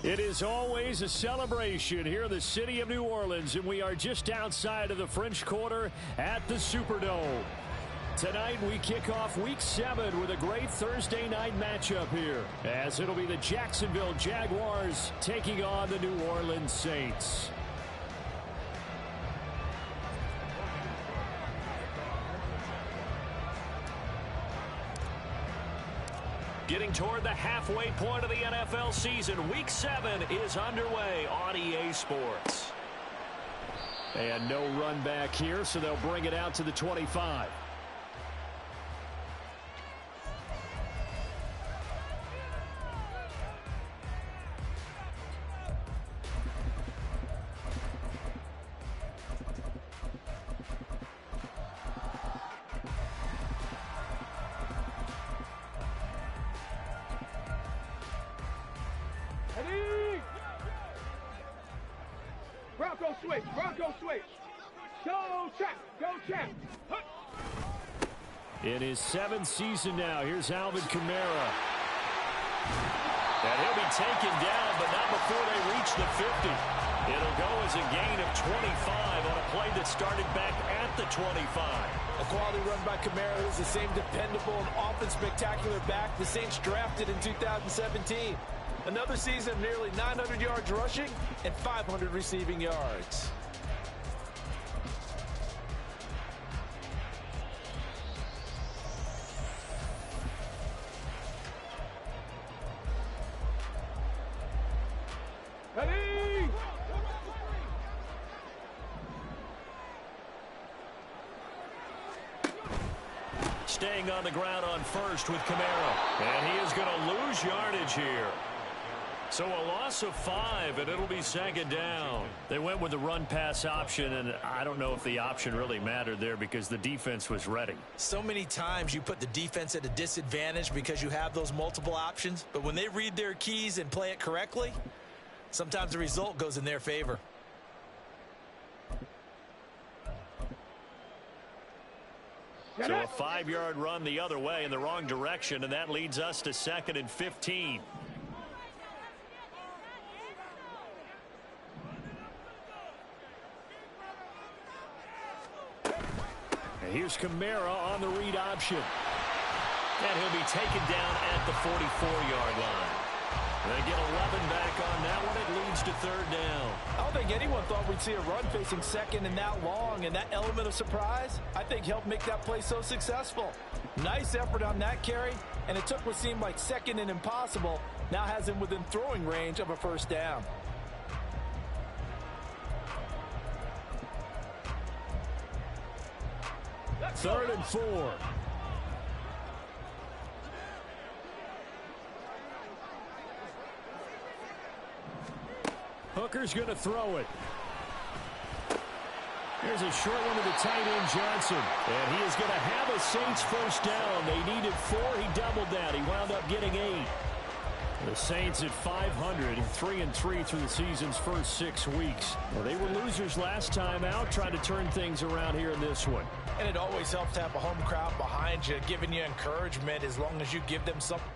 It is always a celebration here in the city of New Orleans, and we are just outside of the French Quarter at the Superdome. Tonight we kick off Week 7 with a great Thursday night matchup here, as it'll be the Jacksonville Jaguars taking on the New Orleans Saints. Getting toward the halfway point of the NFL season, Week 7 is underway on EA Sports. And no run back here, so they'll bring it out to the 25. Bronco switch. Go Champ. Go Champ. In his 7th season now, here's Alvin Kamara. And he'll be taken down, but not before they reach the 50. It'll go as a gain of 25 on a play that started back at the 25. A quality run by Kamara, who's the same dependable and often spectacular back the Saints drafted in 2017. Another season of nearly 900 yards rushing and 500 receiving yards. Ready? Staying on the ground on first with Kamara. And he is going to lose yardage here. So a loss of 5, and it'll be second down. They went with the run-pass option, and I don't know if the option really mattered there because the defense was ready. So many times you put the defense at a disadvantage because you have those multiple options, but when they read their keys and play it correctly, sometimes the result goes in their favor. So a 5-yard run the other way in the wrong direction, and that leads us to 2nd and 15. And here's Kamara on the read option. And he'll be taken down at the 44-yard line. They get 11 back on that one. It leads to 3rd down. I don't think anyone thought we'd see a run facing second and that long, and that element of surprise, I think, helped make that play so successful. Nice effort on that carry, and it took what seemed like second and impossible, now has him within throwing range of a 1st down. Third and 4. Hooker's going to throw it. Here's a short one to the tight end, Johnson. And he is going to have a Saints 1st down. They needed 4. He doubled that. He wound up getting 8. The Saints at 500, 3-3 through the season's first 6 weeks. Well, they were losers last time out, trying to turn things around here in this one. And it always helps to have a home crowd behind you, giving you encouragement as long as you give them something.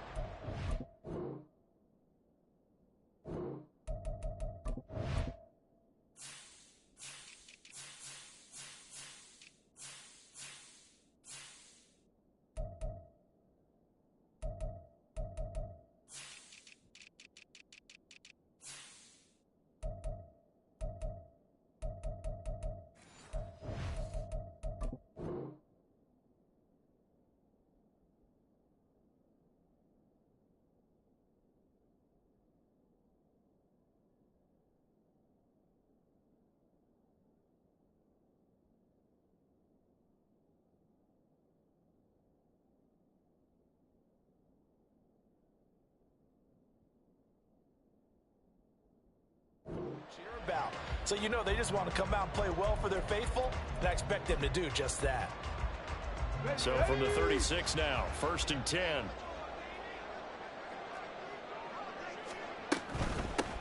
About. So you know they just want to come out and play well for their faithful, and I expect them to do just that. So from the 36 now, 1st and 10.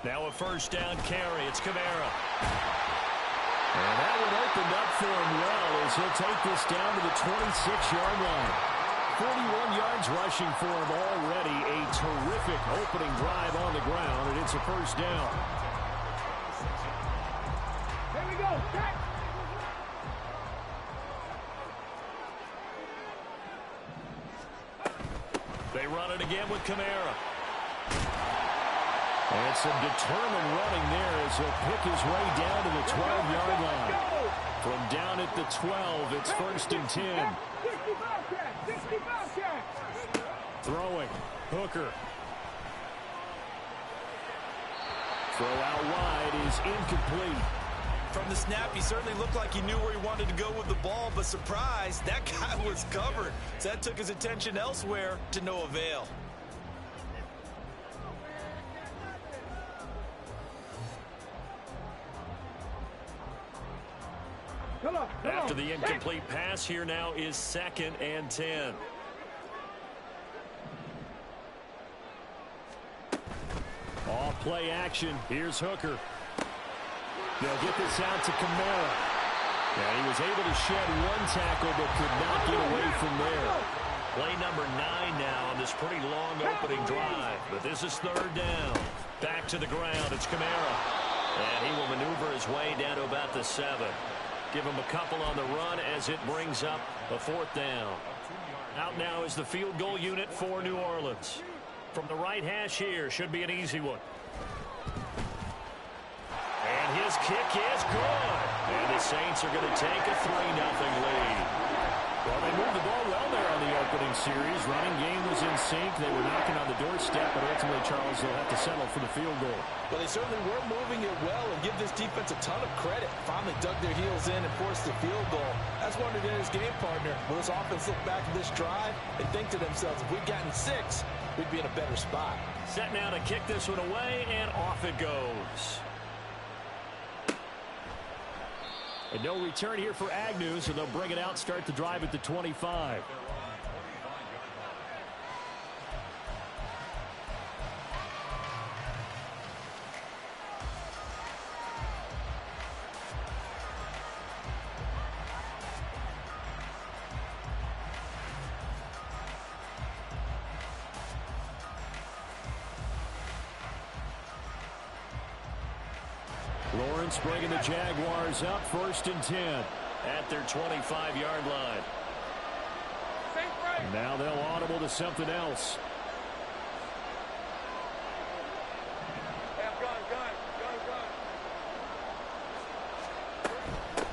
Now a 1st down carry. It's Kamara. And that one opened up for him well as he'll take this down to the 26-yard line. 41 yards rushing for him already. A terrific opening drive on the ground, and it's a first down. Here we go. Jack. They run it again with Kamara. And some determined running there as he'll pick his way down to the 12-yard line. From down at the 12, it's first and 10. 65 catch. Throwing. Hooker. Throw out wide is incomplete. From the snap, he certainly looked like he knew where he wanted to go with the ball, but surprise, that guy was covered. So that took his attention elsewhere to no avail. After the incomplete pass, here now is 2nd and 10. Off play action. Here's Hooker. They'll get this out to Kamara. And he was able to shed one tackle but could not get away from there. Play number 9 now on this pretty long opening drive. But this is 3rd down. Back to the ground. It's Kamara. And he will maneuver his way down to about the 7. Give him a couple on the run as it brings up a 4th down. Out now is the field goal unit for New Orleans. From the right hash here, should be an easy one. And his kick is good. And the Saints are going to take a 3-0 lead. Well, they moved the ball well there on the opening series. Running game was in sync. They were knocking on the doorstep, but ultimately, Charles, they'll have to settle for the field goal. Well, they certainly were moving it well, and give this defense a ton of credit. Finally dug their heels in and forced the field goal. That's wondered in his game partner. Will this offense look back at this drive and think to themselves, if we'd gotten 6, we'd be in a better spot. Set now to kick this one away, and off it goes. And no return here for Agnew, so they'll bring it out, start the drive at the 25. Lawrence bringing the Jaguars up, 1st and 10 at their 25-yard line. Now they'll audible to something else.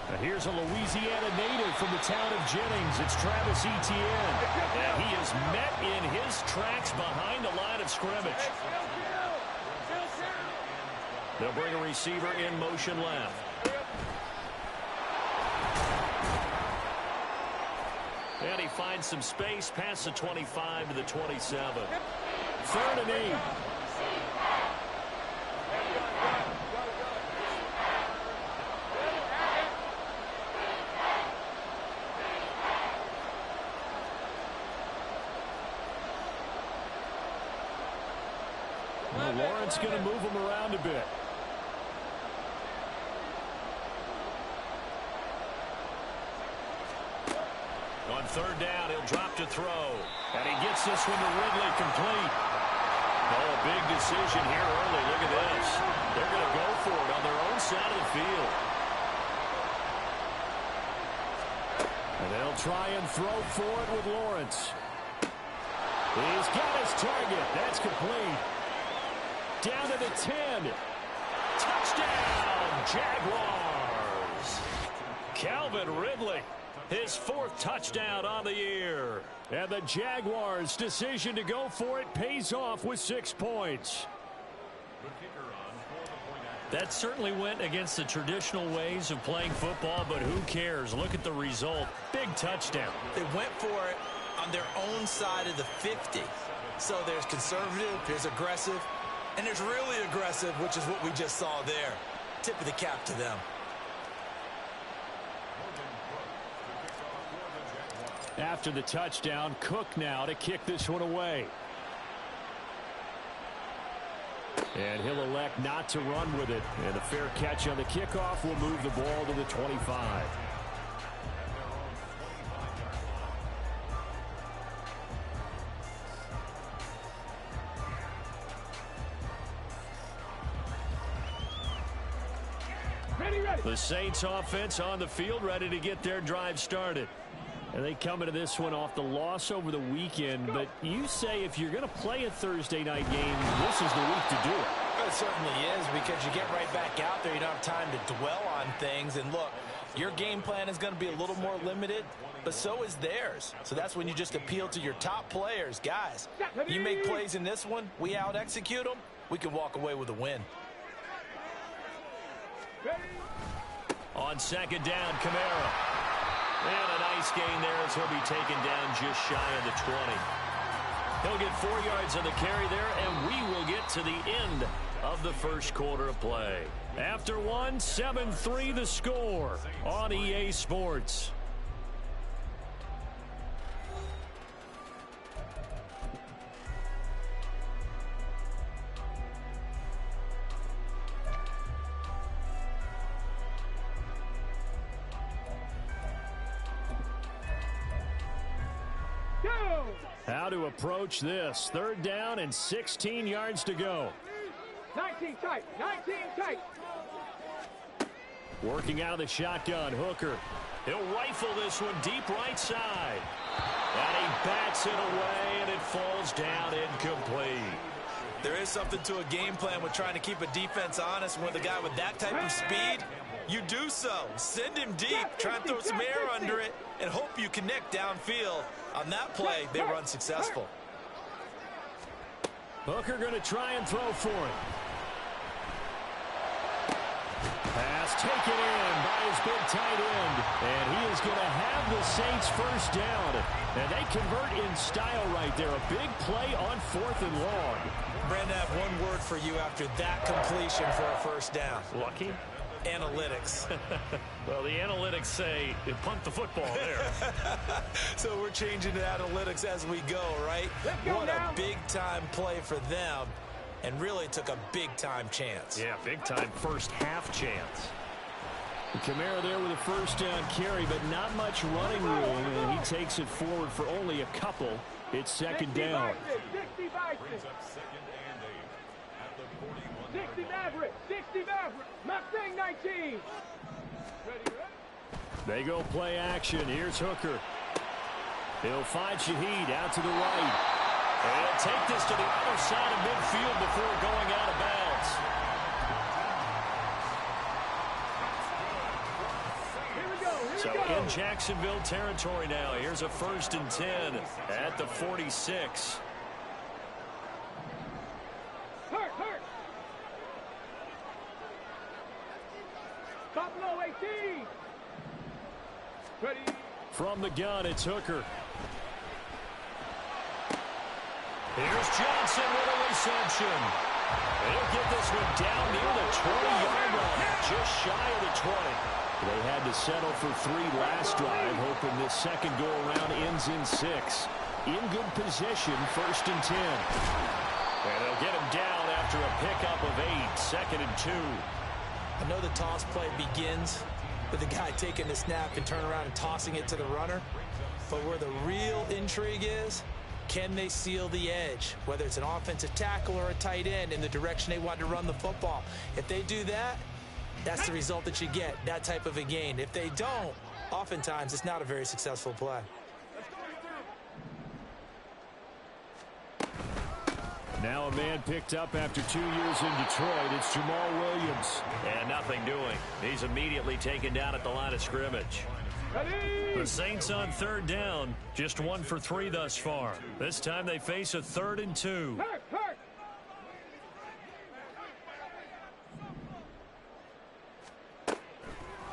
Now here's a Louisiana native from the town of Jennings. It's Travis Etienne. And he is met in his tracks behind the line of scrimmage. They'll bring a receiver in motion left. And he finds some space past the 25 to the 27. 3rd and 8. Well, Lawrence going to move him around a bit. On 3rd down, he'll drop to throw. And he gets this one to Ridley complete. Oh, a big decision here early. Look at this. They're going to go for it on their own side of the field. And they'll try and throw for it with Lawrence. He's got his target. That's complete. Down to the 10. Touchdown, Jaguars. Calvin Ridley. His 4th touchdown on the year. And the Jaguars' decision to go for it pays off with 6 points. That certainly went against the traditional ways of playing football, but who cares? Look at the result. Big touchdown. They went for it on their own side of the 50. So there's conservative, there's aggressive, and there's really aggressive, which is what we just saw there. Tip of the cap to them. After the touchdown, Cook now to kick this one away. And he'll elect not to run with it. And a fair catch on the kickoff will move the ball to the 25. The Saints offense on the field, ready to get their drive started. And they come into this one off the loss over the weekend. But you say if you're going to play a Thursday night game, this is the week to do it. It certainly is, because you get right back out there. You don't have time to dwell on things. And look, your game plan is going to be a little more limited, but so is theirs. So that's when you just appeal to your top players. Guys, you make plays in this one, we out-execute them, we can walk away with a win. On second down, Kamara. And a nice gain there as he'll be taken down just shy of the 20. He'll get 4 yards on the carry there, and we will get to the end of the first quarter of play. After one, 7-3 the score on EA Sports. How to approach this. Third down and 16 yards to go. 19 tight, 19 tight. Working out of the shotgun, Hooker. He'll rifle this one deep right side. And he bats it away, and it falls down incomplete. There is something to a game plan with trying to keep a defense honest. With a guy with that type of speed, you do so. Send him deep, try and throw some air under it, and hope you connect downfield. On that play, they run successful. Hooker going to try and throw for it. Pass taken in by his big tight end. And he is going to have the Saints first down. And they convert in style right there. A big play on 4th and long. Brandon, I have one word for you after that completion for a first down. Lucky? Analytics. Well, the analytics say punt the football there. So we're changing to analytics as we go, right? What a big-time play for them, and really took a big-time chance. Yeah, big-time first half chance. Kamara there with a first down carry, but not much running room, and he takes it forward for only a couple. It's second down. 60 Maverick, 60 Maverick, Mustang 19. They go play action. Here's Hooker. He'll find Shaheed out to the right. And he'll take this to the other side of midfield before going out of bounds. So in Jacksonville territory now. Here's a 1st and 10 at the 46. Hurt. Buffalo 18. Ready. From the gun, it's Hooker. Here's Johnson with a reception. He'll get this one down near the 20-yard line, just shy of the 20. They had to settle for 3 last drive, hoping this second go-around ends in 6. In good position, 1st and 10. And they'll get him down after a pickup of 8, 2nd and 2. I know the toss play begins with the guy taking the snap and turn around and tossing it to the runner. But where the real intrigue is, can they seal the edge, whether it's an offensive tackle or a tight end, in the direction they want to run the football? If they do that, that's the result that you get, that type of a gain. If they don't, oftentimes it's not a very successful play. Now a man picked up after 2 years in Detroit. It's Jamal Williams. And nothing doing. He's immediately taken down at the line of scrimmage. The Saints on 3rd down. Just 1 for 3 thus far. This time they face a 3rd and 2.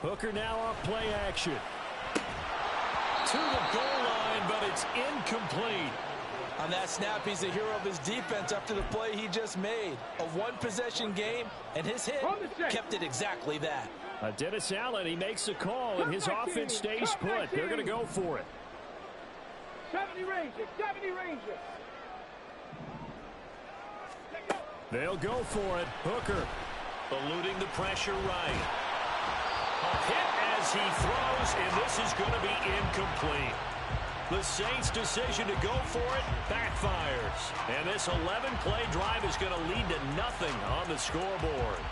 Hooker now off play action. To the goal line, but it's incomplete. On that snap, he's the hero of his defense after the play he just made. A one-possession game, and his hit kept it exactly that. Dennis Allen, he makes a call, and his offense stays put. They're going to go for it. 70 Rangers, 70 Rangers. They'll go for it. Hooker eluding the pressure right. A hit as he throws, and this is going to be incomplete. The Saints' decision to go for it backfires. And this 11-play drive is going to lead to nothing on the scoreboard.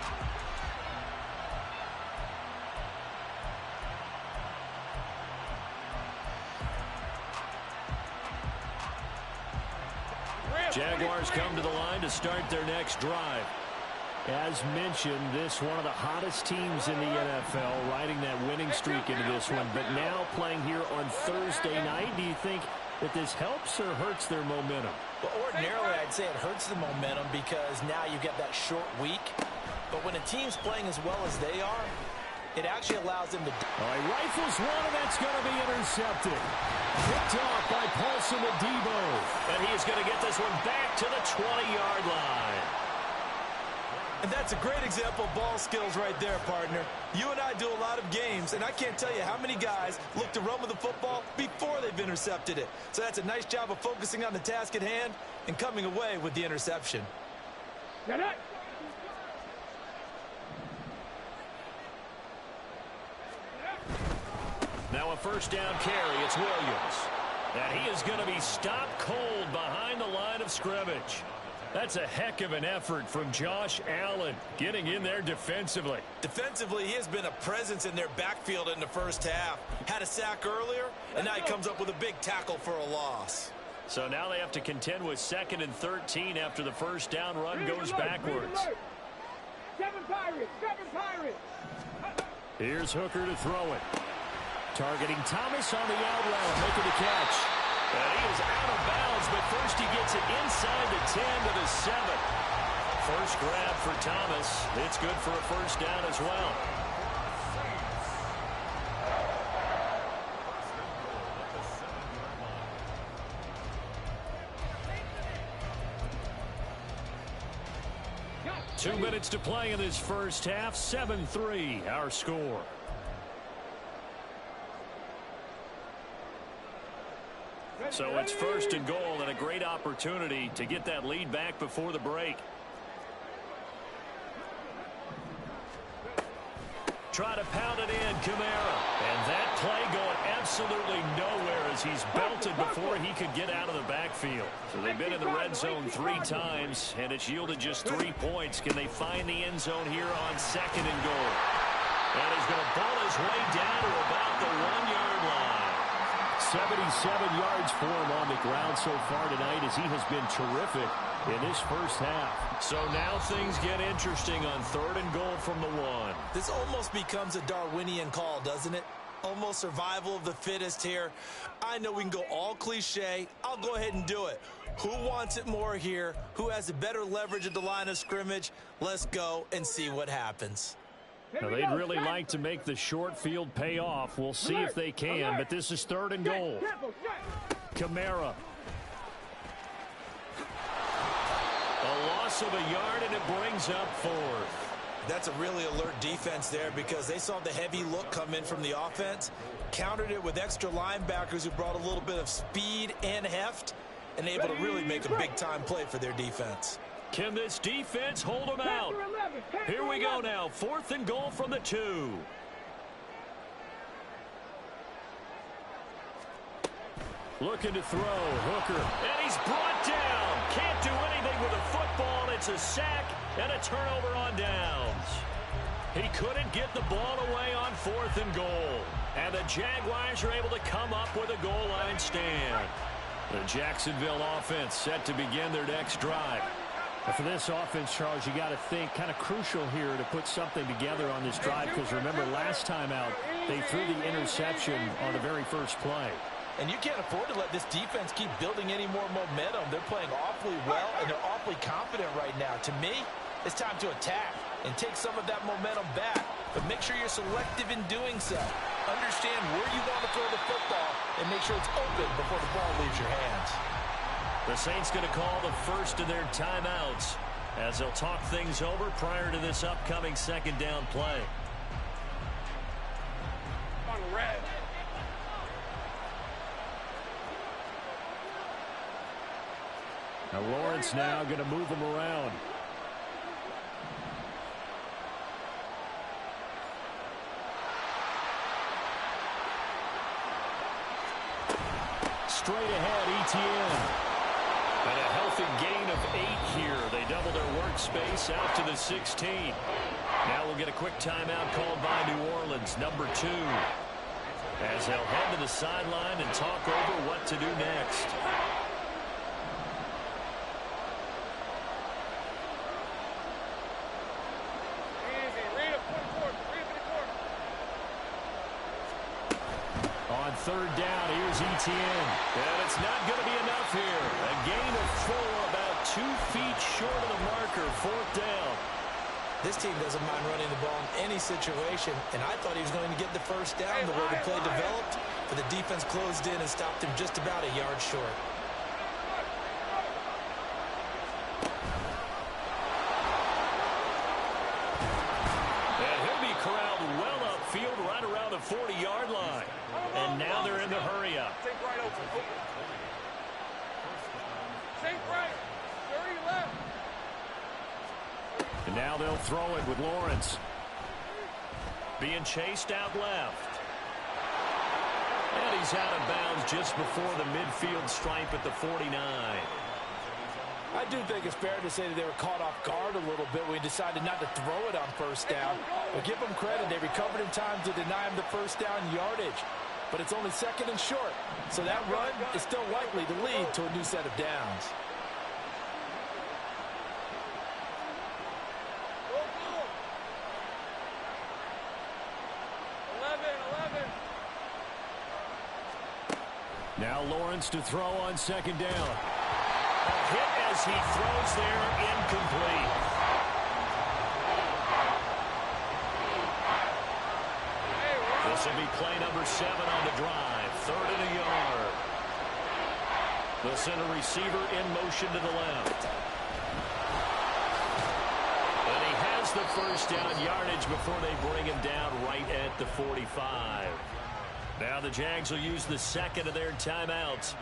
Jaguars come to the line to start their next drive. As mentioned, this one of the hottest teams in the NFL, riding that winning streak into this one. But now playing here on Thursday night, do you think that this helps or hurts their momentum? Well, ordinarily, I'd say it hurts the momentum because now you've got that short week. But when a team's playing as well as they are, it actually allows them to... All right, rifles one, and that's going to be intercepted. Picked off by Paulson with Debo. And he is going to get this one back to the 20-yard line. And that's a great example of ball skills right there, partner. You and I do a lot of games, and I can't tell you how many guys look to run with the football before they've intercepted it. So that's a nice job of focusing on the task at hand and coming away with the interception. Now a first down carry. It's Williams. And he is going to be stopped cold behind the line of scrimmage. That's a heck of an effort from Josh Allen getting in there defensively. Defensively, he has been a presence in their backfield in the first half. Had a sack earlier, and now he comes up with a big tackle for a loss. So now they have to contend with 2nd and 13 after the first down run goes backwards. 7 Pirates! 7 Pirates! Here's Hooker to throw it. Targeting Thomas on the out route, making the catch. And he is out of bounds, but first he gets it inside the 10 to the 7. First grab for Thomas. It's good for a first down as well. Two minutes to play in this first half. 7-3, our score. So it's 1st and goal, and a great opportunity to get that lead back before the break. Try to pound it in, Kamara. And that play going absolutely nowhere as he's belted before he could get out of the backfield. So they've been in the red zone 3 times, and it's yielded just 3 points. Can they find the end zone here on 2nd and goal? And he's going to ball his way down to about the 1-yard line. 77 yards for him on the ground so far tonight as he has been terrific in this first half. So now things get interesting on 3rd and goal from the 1. This almost becomes a Darwinian call, doesn't it? Almost survival of the fittest here. I know we can go all cliche. I'll go ahead and do it. Who wants it more here? Who has the better leverage at the line of scrimmage? Let's go and see what happens. Now, they'd really like to make the short field pay off. We'll see if they can, but this is 3rd and goal. Kamara. A loss of a yard, and it brings up 4th. That's a really alert defense there because they saw the heavy look come in from the offense, countered it with extra linebackers who brought a little bit of speed and heft, and able to really make a big-time play for their defense. Can this defense hold them out? Here we go now. 4th and goal from the 2. Looking to throw. Hooker. And he's brought down. Can't do anything with the football. It's a sack and a turnover on downs. He couldn't get the ball away on 4th and goal. And the Jaguars are able to come up with a goal line stand. The Jacksonville offense set to begin their next drive. And for this offense, Charles, you got to think kind of crucial here to put something together on this drive because remember last time out they threw the interception on the very first play. And you can't afford to let this defense keep building any more momentum. They're playing awfully well and they're awfully confident right now. To me, it's time to attack and take some of that momentum back. But make sure you're selective in doing so. Understand where you want to throw the football and make sure it's open before the ball leaves your hands. The Saints going to call the first of their timeouts as they'll talk things over prior to this upcoming 2nd down play. On red. Now Lawrence now going to move him around. Straight ahead, Etienne. And a healthy gain of 8 here. They double their workspace out to the 16. Now we'll get a quick timeout called by New Orleans, number 2. As they'll head to the sideline and talk over what to do next. third down. Here's Etienne. And it's not going to be enough here. A gain of 4, about 2 feet short of the marker, 4th down. This team doesn't mind running the ball in any situation, and I thought he was going to get the first down the way the play developed, but the defense closed in and stopped him just about a yard short. And he'll be corralled well upfield right around the 40-yard line. And now they're in the hurry-up. Think right open. Think right. 30 left. And now they'll throw it with Lawrence. Being chased out left. And he's out of bounds just before the midfield stripe at the 49. I do think it's fair to say that they were caught off guard a little bit when he decided not to throw it on first down. But give them credit, they recovered in time to deny him the first down yardage. But it's only 2nd and short, so that run is still likely to lead to a new set of downs. Now Lawrence to throw on 2nd down. A hit as he throws there, incomplete. This will be play number 7 on the drive. 3rd and a yard. The center receiver in motion to the left. And he has the first down yardage before they bring him down right at the 45. Now the Jags will use the 2nd of their timeouts,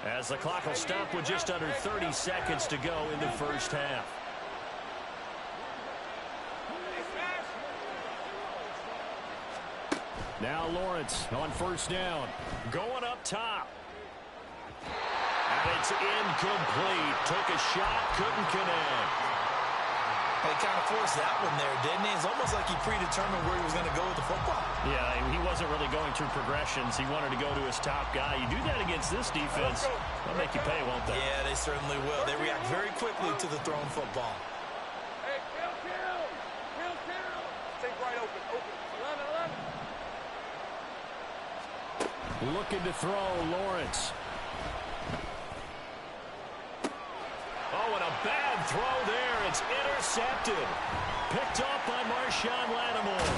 as the clock will stop with just under 30 seconds to go in the first half. Now Lawrence on 1st down, going up top. And it's incomplete. Took a shot, couldn't connect. He kind of forced that one there, didn't he? It's almost like he predetermined where he was going to go with the football. Yeah, he wasn't really going through progressions. He wanted to go to his top guy. You do that against this defense, they'll make you pay, won't they? Yeah, they certainly will. They react very quickly to the thrown football. Hey, kill. Think right open. 11. Looking to throw, Lawrence. Oh, and a bad throw there. It's intercepted. Picked off by Marshawn Lattimore.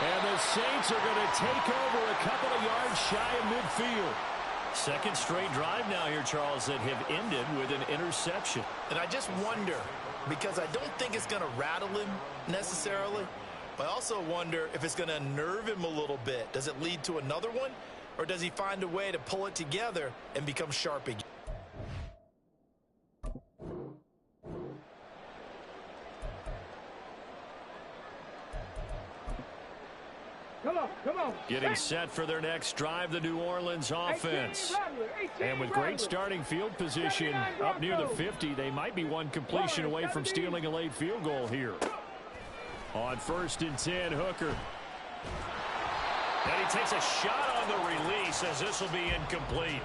And the Saints are going to take over a couple of yards shy of midfield. 2nd straight drive now here, Charles, that have ended with an interception. And I just wonder, because I don't think it's going to rattle him necessarily, but I also wonder if it's going to unnerve him a little bit. Does it lead to another one? Or does he find a way to pull it together and become sharp again? Come on. Getting set for their next drive, the New Orleans offense. And with great starting field position up near the 50, they might be one completion away from stealing a late field goal here. On 1st and 10, Hooker. And he takes a shot on the release as this will be incomplete.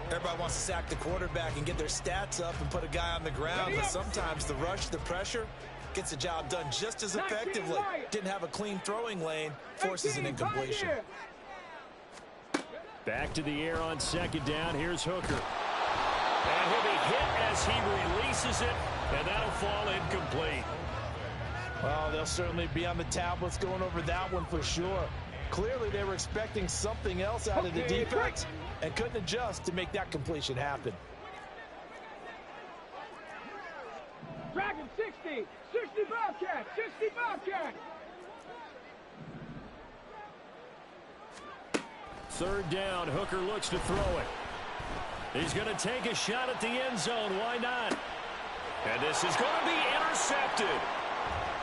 Everybody wants to sack the quarterback and get their stats up and put a guy on the ground, but sometimes the rush, the pressure, gets the job done just as effectively. Didn't have a clean throwing lane, forces an incompletion. Back to the air on 2nd down. Here's Hooker. And he'll be hit as he releases it, and that'll fall incomplete. Well, they'll certainly be on the tablets going over that one for sure. Clearly, they were expecting something else out of the defense and couldn't adjust to make that completion happen. Dragon 60 Bobcat. Third down, Hooker looks to throw it. He's going to take a shot at the end zone. Why not? And this is going to be intercepted.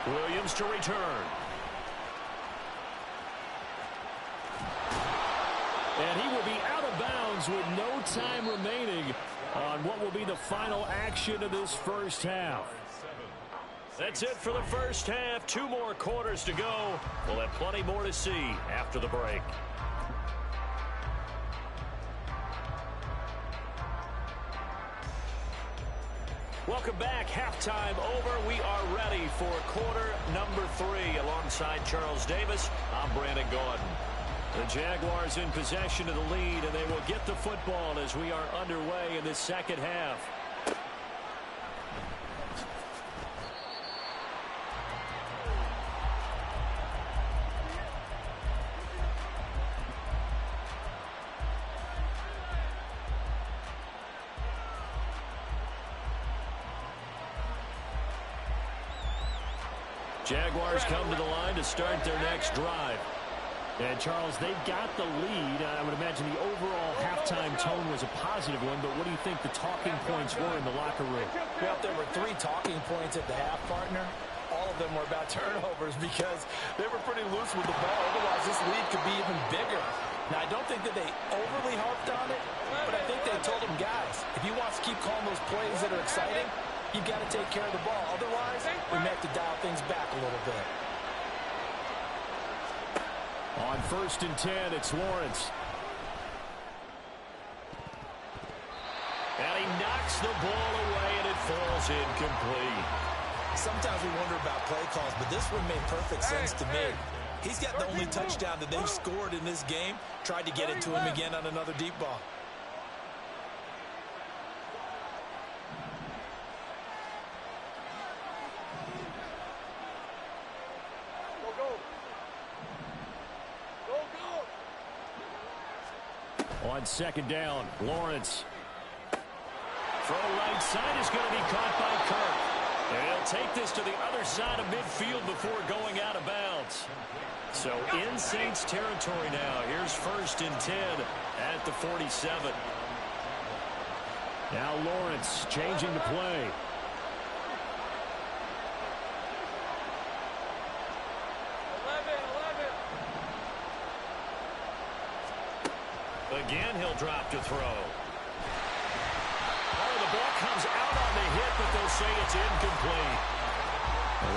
Williams to return. And he will be out of bounds with no time remaining on what will be the final action of this first half. That's it for the first half. 2 more quarters to go. We'll have plenty more to see after the break. Welcome back. Halftime over. We are ready for quarter number 3. Alongside Charles Davis, I'm Brandon Gordon. The Jaguars in possession of the lead, and they will get the football as we are underway in this second half. Jaguars come to the line to start their next drive. And, Charles, they've got the lead. I would imagine the overall halftime tone was a positive one, but what do you think the talking points were in the locker room? Well, if there were 3 talking points at the half, partner, all of them were about turnovers because they were pretty loose with the ball. Otherwise, this lead could be even bigger. Now, I don't think that they overly harped on it, but I think they told them, guys, if you want to keep calling those plays that are exciting, you've got to take care of the ball. Otherwise, we may have to dial things back a little bit. On 1st and 10, it's Lawrence. And he knocks the ball away, and it falls incomplete. Sometimes we wonder about play calls, but this one made perfect sense to me. He's got the only touchdown that they've scored in this game. Tried to get it to him again on another deep ball. On 2nd down, Lawrence. Throw right side is going to be caught by Kirk. And he'll take this to the other side of midfield before going out of bounds. So in Saints territory now. Here's 1st and 10 at the 47. Now Lawrence changing the play. Again, he'll drop to throw. Oh, the ball comes out on the hit, but they'll say it's incomplete.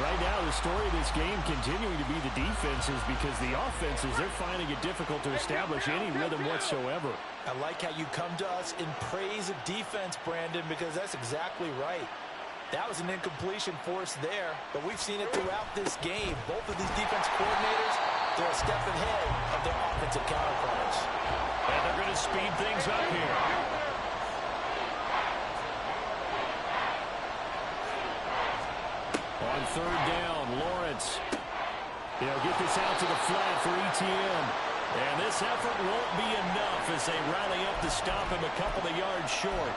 Right now, the story of this game continuing to be the defenses because the offenses, they're finding it difficult to establish any rhythm whatsoever. I like how you come to us in praise of defense, Brandon, because that's exactly right. That was an incompletion force there, but we've seen it throughout this game. Both of these defense coordinators, they're a step ahead of their offensive counterparts. And they're going to speed things up here. On 3rd down, Lawrence. They'll get this out to the flat for ETN. And this effort won't be enough as they rally up to stop him a couple of yards short.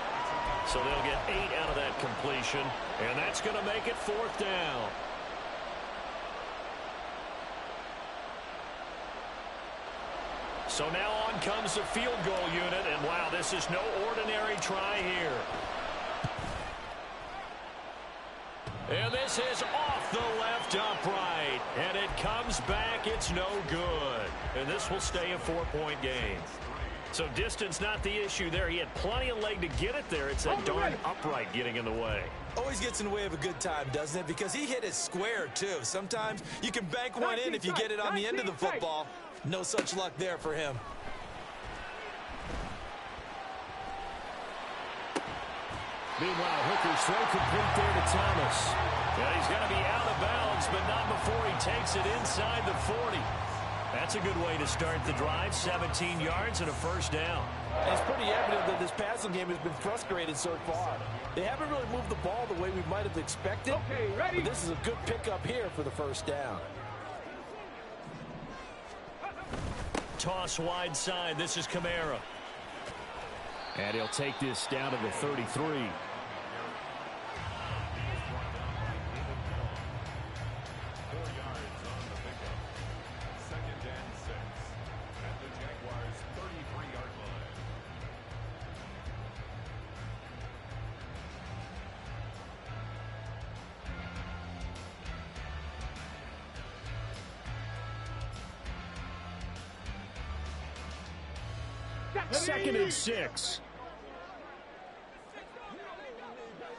So they'll get 8 out of that completion. And that's going to make it 4th down. So now on comes the field goal unit, and wow, this is no ordinary try here. And this is off the left upright, and it comes back, it's no good. And this will stay a 4-point game. So distance not the issue there. He had plenty of leg to get it there. It's that darn upright getting in the way. Always gets in the way of a good time, doesn't it? Because he hit it square, too. Sometimes you can bank one in if you get it on the end of the football. No such luck there for him. Meanwhile, Hooker's throw complete there to Thomas. Yeah, he's going to be out of bounds, but not before he takes it inside the 40. That's a good way to start the drive. 17 yards and a 1st down. And it's pretty evident that this passing game has been frustrated so far. They haven't really moved the ball the way we might have expected. Okay, ready? But this is a good pickup here for the 1st down. Toss wide side. This is Kamara. And he'll take this down to the 33. Second and 6.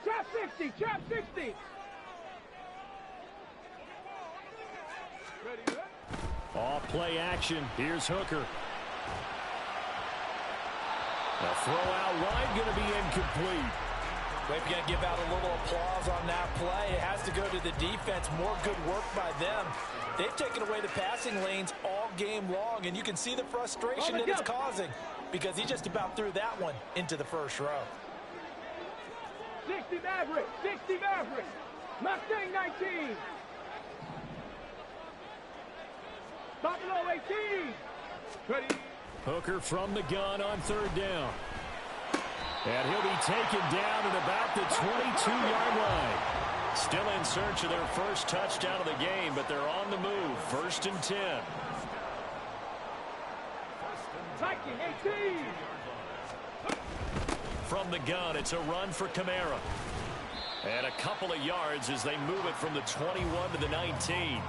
Trap 60, trap 60. Ready? Off play action. Here's Hooker. A throw out wide, going to be incomplete. We're going to give out a little applause on that play. It has to go to the defense. More good work by them. They've taken away the passing lanes all game long, and you can see the frustration that it's causing because he just about threw that one into the first row. 60 Maverick, 60 Maverick. Mustang 19. Buffalo 18. Ready. Hooker from the gun on third down. And he'll be taken down at about the 22-yard line. Still in search of their first touchdown of the game, but they're on the move. 1st and 10. Viking 18. From the gun, it's a run for Kamara. And a couple of yards as they move it from the 21 to the 19.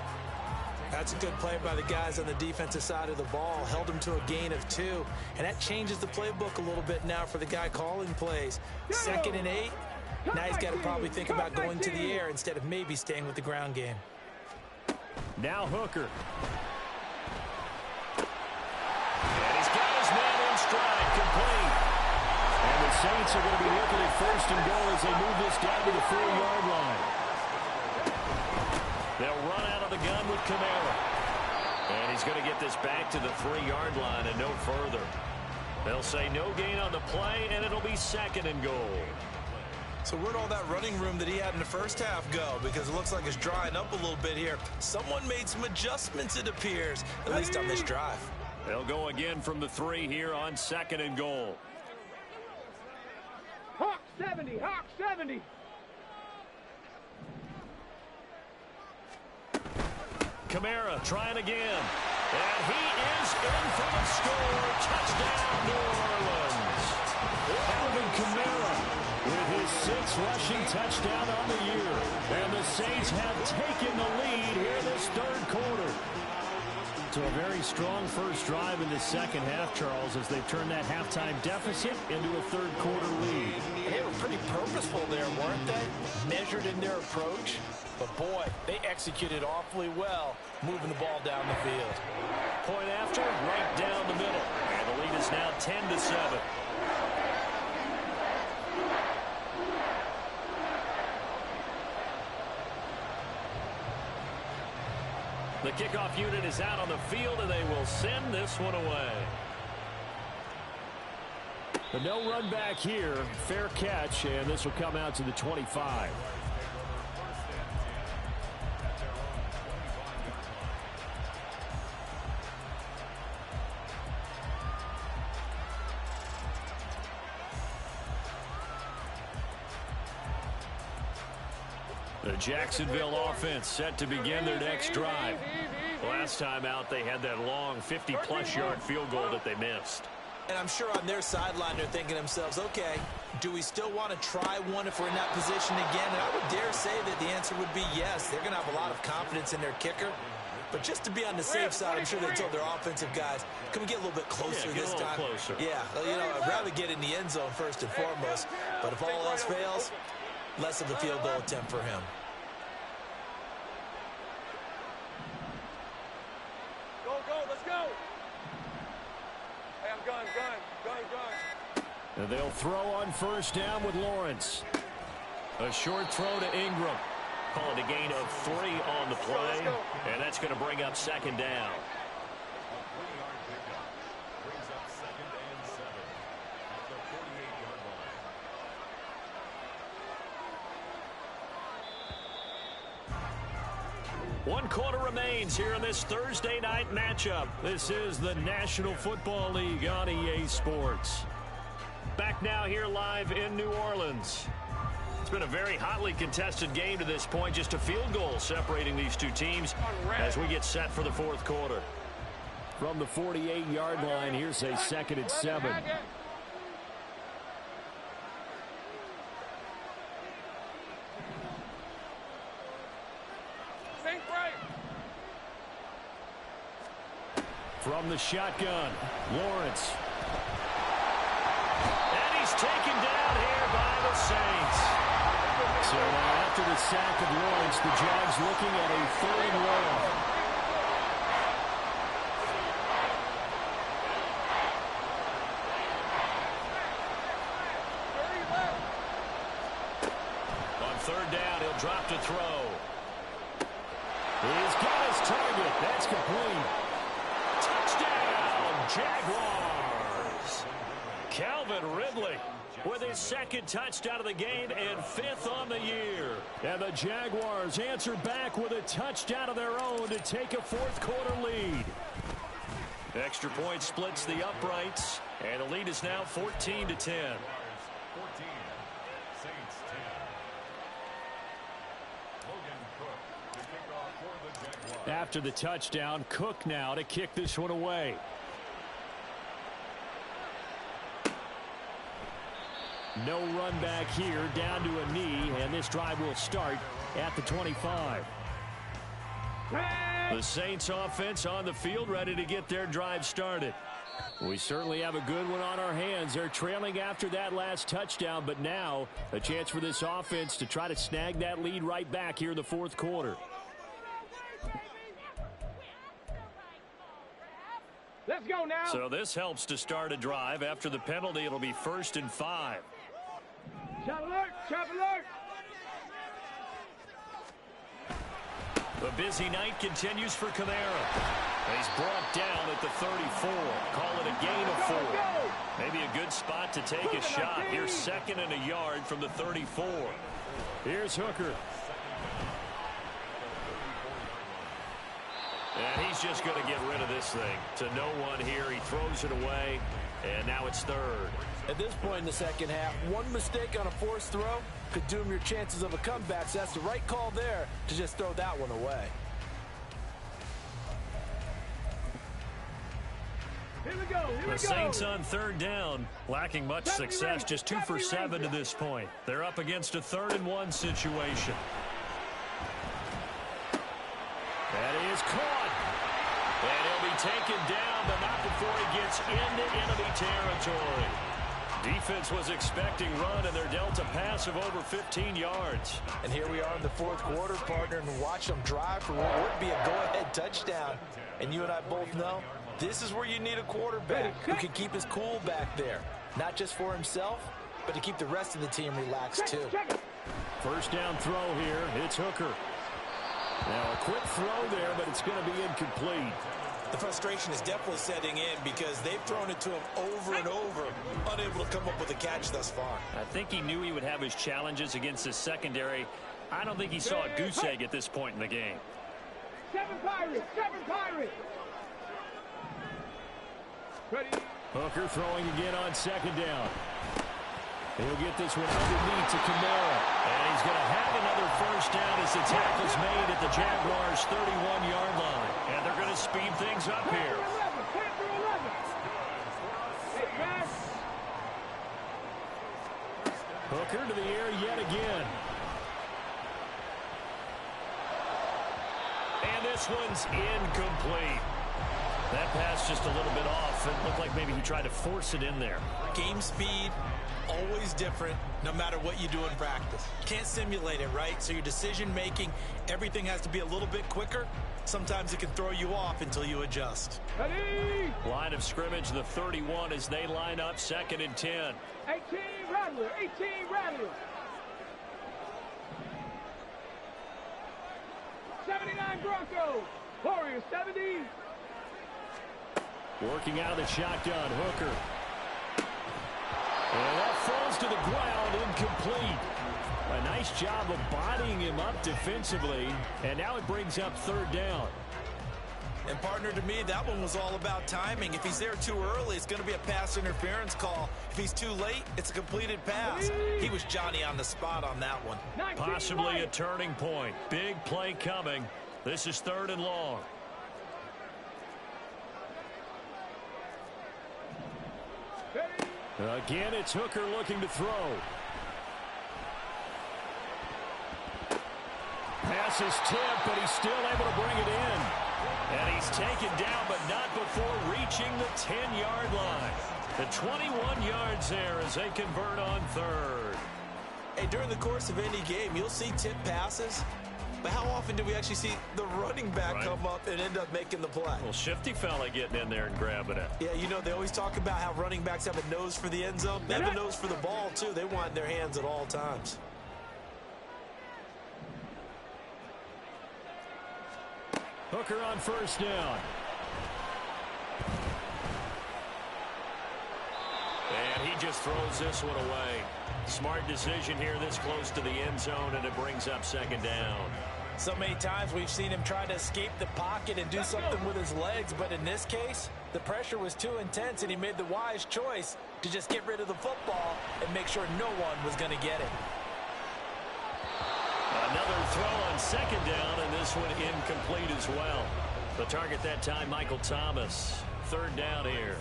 That's a good play by the guys on the defensive side of the ball. Held him to a gain of 2. And that changes the playbook a little bit now for the guy calling plays. 2nd and 8. Now he's got to probably think about going to the air instead of maybe staying with the ground game. Now Hooker. And he's got his man in stride, complete. And the Saints are going to be looking at 1st and goal as they move this down to the 4-yard line. They'll run out of the gun with Kamara. And he's going to get this back to the 3-yard line and no further. They'll say no gain on the play, and it'll be 2nd and goal. So where'd all that running room that he had in the first half go? Because it looks like it's drying up a little bit here. Someone made some adjustments, it appears, at least on this drive. They'll go again from the 3 here on 2nd and goal. Hawk 70, Hawk 70. Kamara trying again. And he is in for the score. Touchdown, New Orleans. Alvin Kamara with his 6th rushing touchdown on the year. And the Saints have taken the lead here this 3rd quarter. So a very strong first drive in the 2nd half, Charles, as they've turned that halftime deficit into a 3rd quarter lead. They were pretty purposeful there, weren't they? Measured in their approach. But boy, they executed awfully well, moving the ball down the field. Point after, right down the middle. And the lead is now 10-7. The kickoff unit is out on the field, and they will send this one away. But no run back here. Fair catch, and this will come out to the 25. The Jacksonville offense set to begin their next drive. Last time out, they had that long 50-plus yard field goal that they missed. And I'm sure on their sideline they're thinking to themselves, okay, do we still want to try one if we're in that position again? And I would dare say that the answer would be yes. They're going to have a lot of confidence in their kicker. But just to be on the safe side, I'm sure they told their offensive guys, can we get a little bit closer this time? Closer. Yeah, you know, I'd rather get in the end zone first and foremost. But if all else fails, less of a field goal attempt for him. Go, let's go. Hey, I'm gun. And they'll throw on 1st down with Lawrence. A short throw to Ingram. Calling a gain of 3 on the play. And that's going to bring up 2nd down. One quarter remains here in this Thursday night matchup. This is the National Football League on EA Sports. Back now here live in New Orleans. It's been a very hotly contested game to this point. Just a field goal separating these two teams as we get set for the 4th quarter. From the 48-yard line, here's a 2nd and 7. From the shotgun, Lawrence. And he's taken down here by the Saints. So after the sack of Lawrence, the Jags looking at a 3rd and long. down. He'll drop to throw. He's got his target. That's complete. Touchdown, Jaguars. Calvin Ridley with his second touchdown of the game and 5th on the year. And the Jaguars answer back with a touchdown of their own to take a fourth-quarter lead. Extra point splits the uprights, and the lead is now 14-10. After the touchdown, Cook now to kick this one away. No run back here, down to a knee, and this drive will start at the 25. The Saints offense on the field, ready to get their drive started. We certainly have a good one on our hands. They're trailing after that last touchdown, but now a chance for this offense to try to snag that lead right back here in the fourth quarter. Let's go now. So this helps to start a drive. After the penalty, it'll be 1st and 5. Chop alert, chop alert. The busy night continues for Kamara. He's brought down at the 34. Call it a gain of 4. Maybe a good spot to take a shot. Here's 2nd and a yard from the 34. Here's Hooker. And he's just going to get rid of this thing. To no one here. He throws it away. And now it's 3rd. At this point in the second half, one mistake on a forced throw could doom your chances of a comeback. So that's the right call there to just throw that one away. Here we go. The Saints on 3rd down, lacking much success, just 2 for 7 to this point. They're up against a 3rd and 1 situation. That is caught. And he'll be taken down, but not before he gets into enemy territory. Defense was expecting run, and they're dealt a pass of over 15 yards. And here we are in the fourth quarter, partner, and watch them drive for what would be a go-ahead touchdown. And you and I both know this is where you need a quarterback who can keep his cool back there. Not just for himself, but to keep the rest of the team relaxed too. First down throw here. It's Hooker. Now a quick throw there, but it's going to be incomplete. The frustration is definitely setting in because they've thrown it to him over and over, unable to come up with a catch thus far. I think he knew he would have his challenges against his secondary. I don't think he saw a goose egg at this point in the game. 7 Pirates, 7 Pirates. Ready. Hooker throwing again on 2nd down. He'll get this one underneath to Kamara. And he's going to have another first down as the tackle's made at the Jaguars' 31-yard line. And they're going to speed things up here. Hooker to the air yet again. And this one's incomplete. That pass just a little bit off. It looked like maybe he tried to force it in there. Game speed, always different, no matter what you do in practice. Can't simulate it, right? So your decision-making, everything has to be a little bit quicker. Sometimes it can throw you off until you adjust. Ready. Line of scrimmage, the 31 as they line up, 2nd and 10. 18 Rattler, 18 Rattler. 79 Broncos. Warriors 70. Working out of the shotgun, Hooker. And that falls to the ground, incomplete. A nice job of bodying him up defensively, and now it brings up 3rd down. And partner, to me, that one was all about timing. If he's there too early, it's going to be a pass interference call. If he's too late, it's a completed pass. He was Johnny on the spot on that one. Possibly a turning point. Big play coming. This is 3rd and long. Again, it's Hooker looking to throw. Pass is tipped, but he's still able to bring it in. And he's taken down, but not before reaching the 10-yard line. The 21 yards there as they convert on 3rd. Hey, during the course of any game, you'll see tip passes. But how often do we actually see the running back come up and end up making the play? Well, shifty fella getting in there and grabbing it. Yeah, you know, they always talk about how running backs have a nose for the end zone. They have a nose for the ball, too. They want in their hands at all times. Hooker on first down. And he just throws this one away. Smart decision here this close to the end zone, and it brings up second down. So many times we've seen him try to escape the pocket and do something with his legs, but in this case, the pressure was too intense, and he made the wise choice to just get rid of the football and make sure no one was going to get it. Another throw on second down, and this one incomplete as well. The target that time, Michael Thomas. Third down here.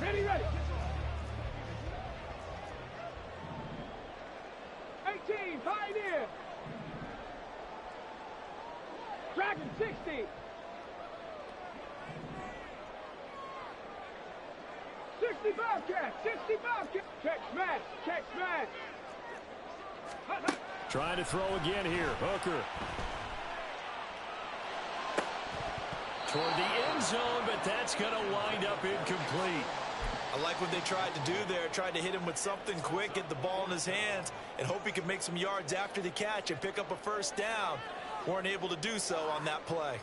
Ready. 18, Pioneer. Dragon 60. 60 Bobcat, 60 Bobcat. Check smash. Trying to throw again here. Hooker. Toward the end zone, but that's going to wind up incomplete. I like what they tried to do there. Tried to hit him with something quick, get the ball in his hands, and hope he could make some yards after the catch and pick up a first down. Weren't able to do so on that play.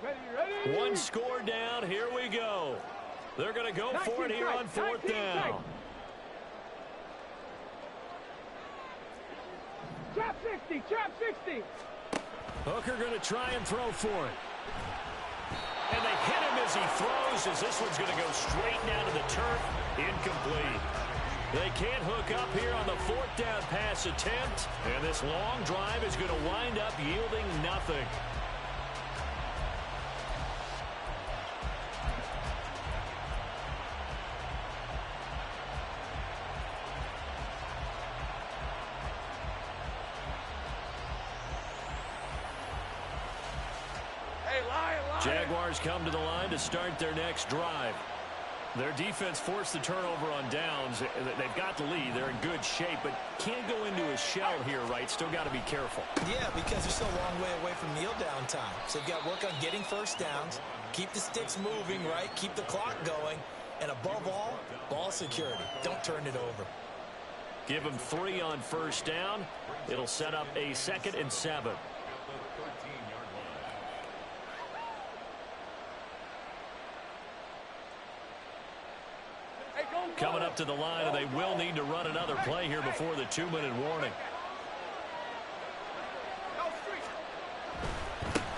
Ready. One score down. Here we go. They're going to go for it here on fourth down. Trap 60. Hooker going to try and throw for it. And they hit him as he throws, as this one's going to go straight down to the turf. Incomplete. They can't hook up here on the fourth down pass attempt. And this long drive is going to wind up yielding nothing. Jaguars come to the line to start their next drive. Their defense forced the turnover on downs. They've got the lead. They're in good shape, but can't go into a shell here, right? Still got to be careful. Yeah, because they're still a long way away from kneel down time. So they've got to work on getting first downs, keep the sticks moving, right? Keep the clock going, and above all, ball security. Don't turn it over. Give them 3 on first down. It'll set up a 2nd and 7. Coming up to the line, and they will need to run another play here before the 2-minute warning.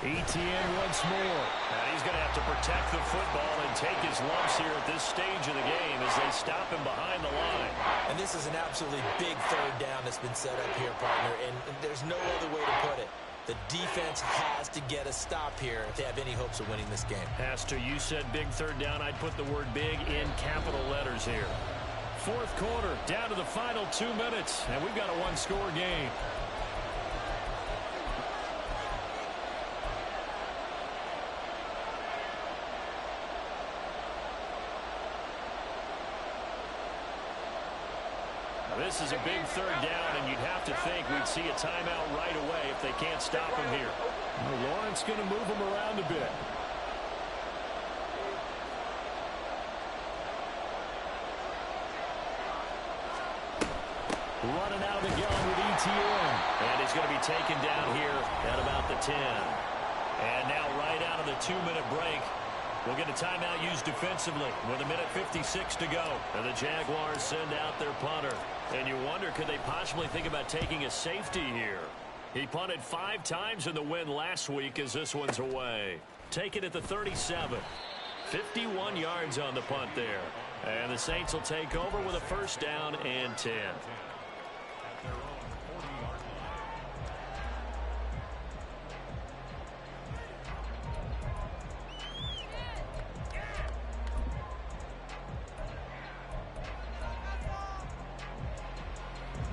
Etienne once more. And he's going to have to protect the football and take his lumps here at this stage of the game as they stop him behind the line. And this is an absolutely big third down that's been set up here, partner, and there's no other way to put it. The defense has to get a stop here if they have any hopes of winning this game. Has to. You said big third down. I'd put the word big in capital letters here. Fourth quarter, down to the final 2 minutes, and we've got a one-score game. This is a big third down, and you'd have to think we'd see a timeout right away if they can't stop him here. Well, Lawrence going to move him around a bit. Running out of the gun with Etienne. And he's going to be taken down here at about the 10. And now right out of the 2-minute break, we'll get a timeout used defensively with 1:56 to go. And the Jaguars send out their punter. And you wonder, could they possibly think about taking a safety here? He punted 5 times in the win last week as this one's away. Take it at the 37. 51 yards on the punt there. And the Saints will take over with a first down and 10.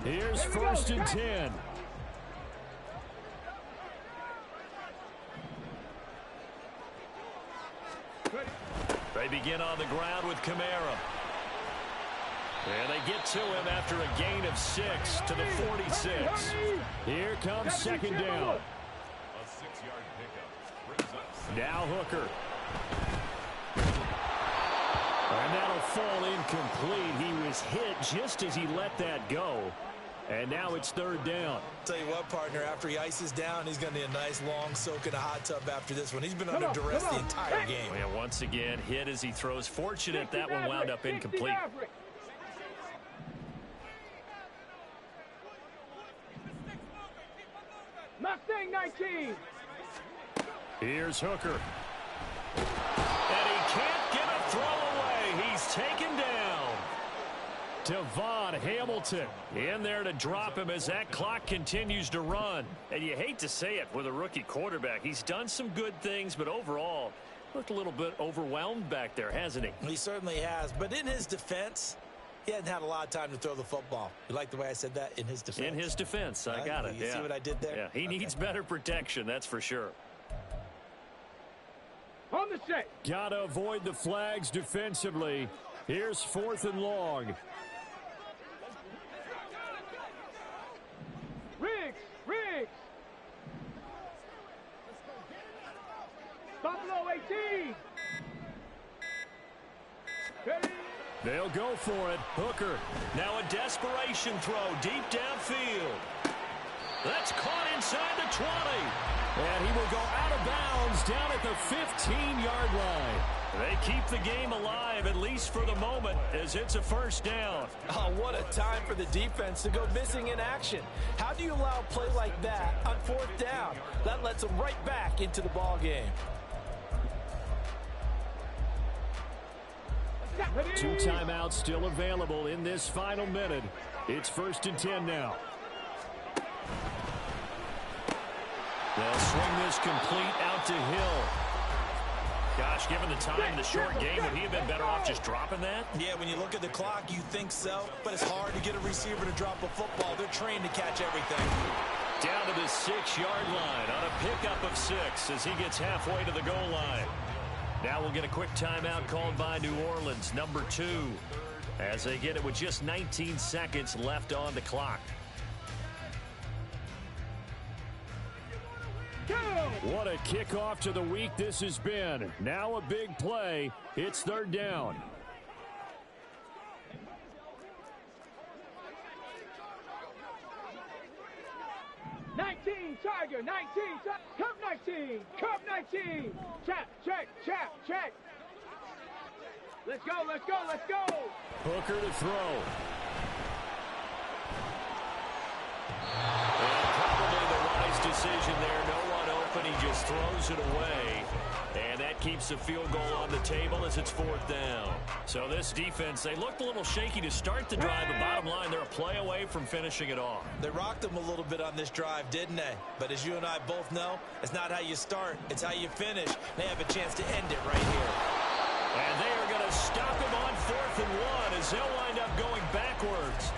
Here's first and 10. They begin on the ground with Kamara. And they get to him after a gain of 6 to the 46. Here comes second down. A 6-yard pickup brings up Now Hooker. And that'll fall incomplete. He was hit just as he let that go. And now it's third down. Tell you what, partner, after he ices down, he's going to need a nice long soak in a hot tub after this one. He's been under duress the entire game. And once again, hit as he throws. Fortunate that one wound up incomplete. Mustang 19. Here's Hooker. And he can't get a throw away. He's taken down. Devon Hamilton in there to drop him as that clock continues to run. And you hate to say it with a rookie quarterback. He's done some good things, but overall, looked a little bit overwhelmed back there, hasn't he? He certainly has. But in his defense, he hasn't had a lot of time to throw the football. You like the way I said that? In his defense. In his defense. I got it. You see what I did there? Yeah, he needs better protection, that's for sure. On the set. Got to avoid the flags defensively. Here's 4th and long. Riggs. Buffalo 18. They'll go for it. Hooker. Now a desperation throw deep downfield. That's caught inside the 20. And he will go out of bounds down at the 15-yard line. They keep the game alive, at least for the moment, as it's a first down. Oh, what a time for the defense to go missing in action. How do you allow a play like that on 4th down? That lets them right back into the ball game. 2 timeouts still available in this final minute. It's 1st and 10 now. They'll swing this complete out to Hill. Gosh, given the time in the short game, would he have been better off just dropping that? Yeah, when you look at the clock, you think so. But it's hard to get a receiver to drop a football. They're trained to catch everything. Down to the 6-yard line on a pickup of 6 as he gets halfway to the goal line. Now we'll get a quick timeout called by New Orleans, number 2, as they get it with just 19 seconds left on the clock. What a kickoff to the week this has been. Now a big play. It's 3rd down. Tiger, 19, Cup 19, Cup 19. Check. Let's go. Hooker to throw. Probably the wise decision there. No one open. He just throws it away. And that keeps the field goal on the table as it's 4th down. So this defense, they looked a little shaky to start the drive, but bottom line, they're a play away from finishing it off. They rocked them a little bit on this drive, didn't they? But as you and I both know, it's not how you start, it's how you finish. They have a chance to end it right here. And they are going to stop him on 4th and 1 as they'll wind up going backwards.